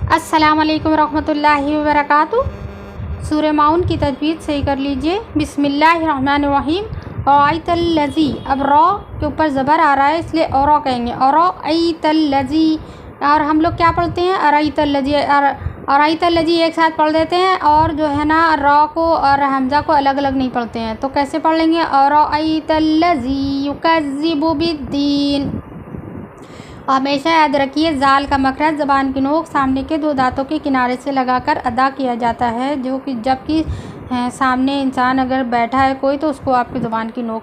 अस्सलाम वालेकुम रहमतुल्लाहि व बरकातुहू। सूरह माउन की तजवीज़ सही कर लीजिए। बिस्मिल्लाहिर्रहमानिर्रहीम। औइतल्लज़ी, अब रॉ के ऊपर ज़बर आ रहा है इसलिए औरा कहेंगे। औइतल्लज़ी, और हम लोग क्या पढ़ते हैं अराइतल्लज़ी, अराइतल्लज़ी एक साथ पढ़ देते हैं और जो है ना रॉ को और हमज़ा को अलग अलग नहीं पढ़ते हैं। तो कैसे पढ़ लेंगे? औइतल्लज़ी युकज़्ज़िबु बिद्दीन। हमेशा याद रखिए ज़ाल का मखरज ज़बान की नोक सामने के दो दांतों के किनारे से लगाकर अदा किया जाता है, जो कि जबकि सामने इंसान अगर बैठा है कोई तो उसको आपकी ज़बान की नोक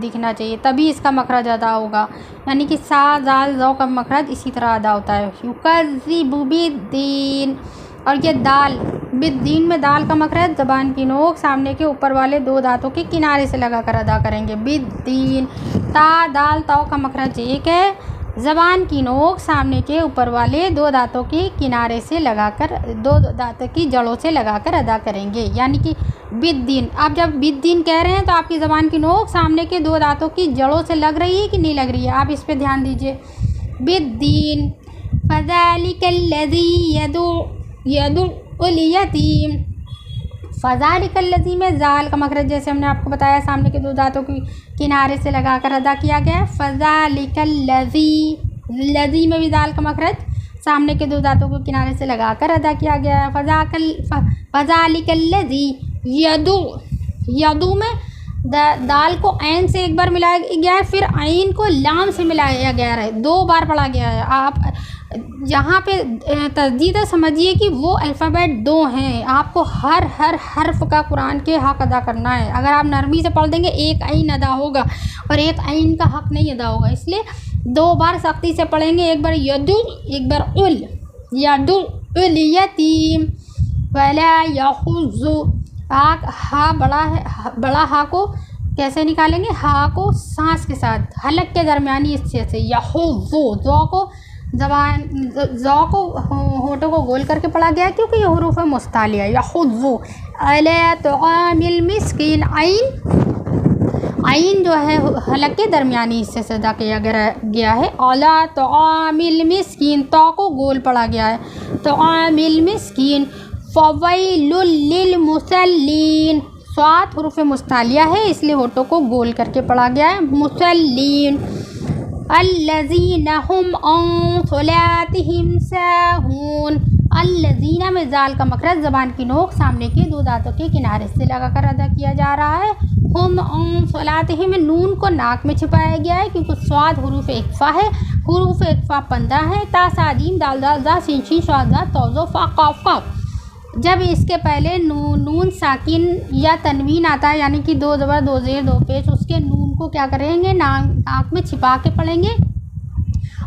दिखना चाहिए, तभी इसका मखरज अदा होगा। यानी कि सा ज़ाल ज़ौ का मखरज इसी तरह अदा होता है। युकज़्ज़िबु बिद्दीन। और ये दाल, बिद्दीन में दाल का मखरज ज़बान की नोक सामने के ऊपर वाले दो दांतों के किनारे से लगाकर अदा करेंगे। बिद्दीन। ता दाल तौ का मखरज एक है, ज़बान की नोक सामने के ऊपर वाले दो दांतों के किनारे से लगाकर, दो दांतों की जड़ों से लगाकर अदा करेंगे। यानी कि बिद्दीन। आप जब बिद्दीन कह रहे हैं तो आपकी ज़बान की नोक सामने के दो दांतों की जड़ों से लग रही है कि नहीं लग रही है, आप इस पे ध्यान दीजिए। बिद्दीन। फ़ज़ालिकल्लज़ी यदुल यतीम। फ़ज़ालिकल्लज़ी में ज़ाल का मखरज जैसे हमने आपको बताया सामने के दो दांतों की किनारे से लगाकर अदा किया गया है। फ़ज़ालिकल्लज़ी, लज़ी में भी ज़ाल का मखरज सामने के दो दांतों को किनारे से लगाकर अदा किया गया है। फ़ज़ालिकल्लज़ी यदु, यदु में दाल को ऐन से एक बार मिलाया गया है, फिर आइन को लाम से मिलाया गया है, दो बार पढ़ा गया है। आप यहाँ पे तस्दीद समझिए कि वो अल्फ़ाबेट दो हैं, आपको हर हर्फ का कुरान के हक़ अदा करना है। अगर आप नरमी से पढ़ देंगे एक आइन अदा होगा और एक आइन का हक़ नहीं अदा होगा, इसलिए दो बार सख्ती से पढ़ेंगे, एक बार यदु, एक बार उल। यदुल यतीम वला यहुज़्ज़ु। हा बड़ा है, बड़ा हा को कैसे निकालेंगे? हा को सांस के साथ हलक के दरमियानी हिस्से से, यहुज़्ज़ु, ज़ौ को ज़बान ज़ौ को होठों को गोल करके पढ़ा गया है क्योंकि ये हुरूफ़ मुस्तालिया। यहुज़्ज़ु अला तुआमिल मिस्कीन, आइन जो है हलक के दरमियानी हिस्से से अदा किया गया है। अला तुआमिल मिस्कीन, तो को गोल पढ़ा गया है। तुआमिल मिस्कीन। फ़वैलुल लिल मुसल्लीन, स्वात हुरूफ़ मुस्तालिया है इसलिए होठों को गोल करके पढ़ा गया है। मुसल्लीन। अल्लज़ीना हुम अन सलातिहिम साहून। अल्लज़ीना में ज़ाल का मखरज ज़बान की नोक सामने के दो दांतों के किनारे से लगाकर अदा किया जा रहा है। हुम अन सलातिहिम में नून को नाक में छिपाया गया है क्योंकि स्वाद हुरूफ़ इक़फ़ा है, हुरूफ़ इक़फ़ा 15 है। ता सादीन दाल दाल ज़ा सीन शीन शाद ज़ा तौ ज़ो फ़ा क़ाफ़ क़ाफ़। जब इसके पहले नून साकिन या तनवीन आता है, यानी कि दो ज़बर दो ज़ेर दो पेश, उसके नून को क्या करेंगे? नाक में छिपा के पढ़ेंगे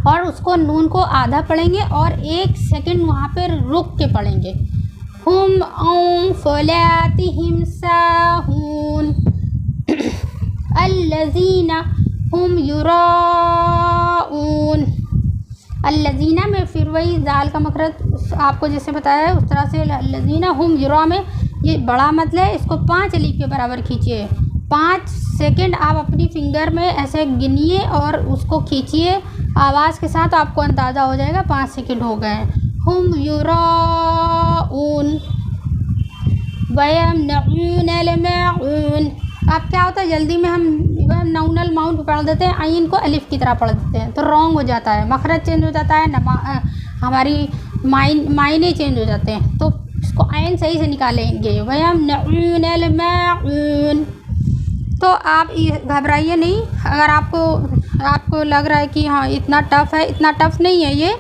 और उसको नून को आधा पढ़ेंगे और 1 सेकंड वहाँ पर रुक के पढ़ेंगे। हुम अन सलातिहिम साहून अल्लज़ीना हुम युराऊन। अल्लज़ीना में फिर वही ज़ाल का मखरज आपको जैसे बताया है उस तरह से। अल्लज़ीना हुम युरा में ये बड़ा मतलब है, इसको 5 अलीफ के बराबर खींचिए। 5 सेकंड आप अपनी फिंगर में ऐसे गिनिए और उसको खींचिए आवाज़ के साथ, आपको अंदाज़ा हो जाएगा 5 सेकंड हो गए। हुम युराऊन वयमनऊनल माऊन। अब क्या होता है जल्दी में हम नौनल माउन पे पढ़ देते हैं, आइन को अलिफ की तरह पढ़ देते हैं तो रॉन्ग हो जाता है, मखरज चेंज हो जाता है, हमारी मायने चेंज हो जाते हैं। तो इसको आइन सही से निकालेंगे। वयमनऊनल माऊन। तो आप घबराइए नहीं, अगर आपको लग रहा है कि हाँ इतना टफ़ है, इतना टफ़ नहीं है ये।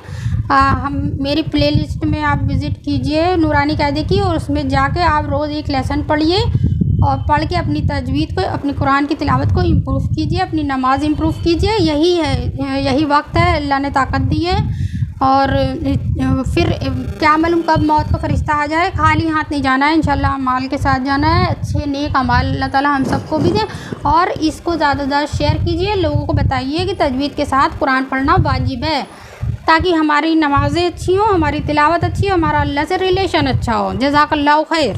हम मेरी प्लेलिस्ट में आप विज़िट कीजिए नूरानी कायदे की, और उसमें जाके आप रोज़ एक लेसन पढ़िए और पढ़ के अपनी तजवीद को, अपनी कुरान की तिलावत को इम्प्रूव कीजिए, अपनी नमाज इम्प्रूव कीजिए। यही है, यही वक्त है, अल्लाह ने ताकत दी है। और फिर क्या मालूम कब मौत का फ़रिश्ता आ जाए। खाली हाथ नहीं जाना है, इंशाल्लाह माल के साथ जाना है। अच्छे नेक अमाल अल्लाह ताला हम सबको भी दें। और इसको ज़्यादा से ज़्यादा शेयर कीजिए, लोगों को बताइए कि तजवीद के साथ कुरान पढ़ना वाजिब है, ताकि हमारी नमाज़ें अच्छी हों, हमारी तिलावत अच्छी हो, हमारा अल्लाह से रिलेशन अच्छा हो। जज़ाकल्लाहु खैर।